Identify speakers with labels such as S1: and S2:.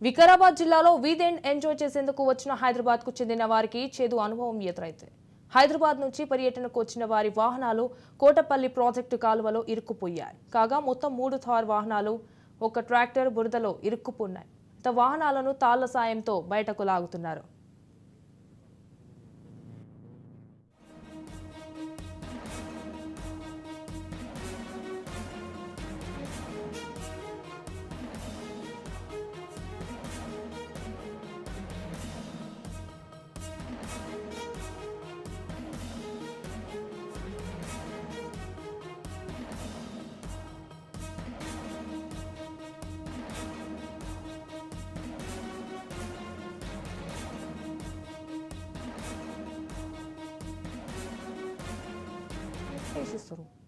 S1: వికారాబాద్ జిల్లాలో weekend enjoy చేసేందుకు వచ్చిన హైదరాబాద్ కు చెందిన వారికి చేదు అనుభవం ఎదురైంది. హైదరాబాద్ నుంచి పర్యటనకు వచ్చిన వారి వాహనాలు కోటపల్లి ప్రాజెక్టు కాలువలో ఇరుక్కుపోయాయి. కాగా మొత్తం 3 థార్ వాహనాలు, ఒక ట్రాక్టర్ బురదలో ఇరుక్కుపోయాయి. వాహనాలను తాళ్ల సాయంతో బయటకు లాగుతున్నారు. É isso.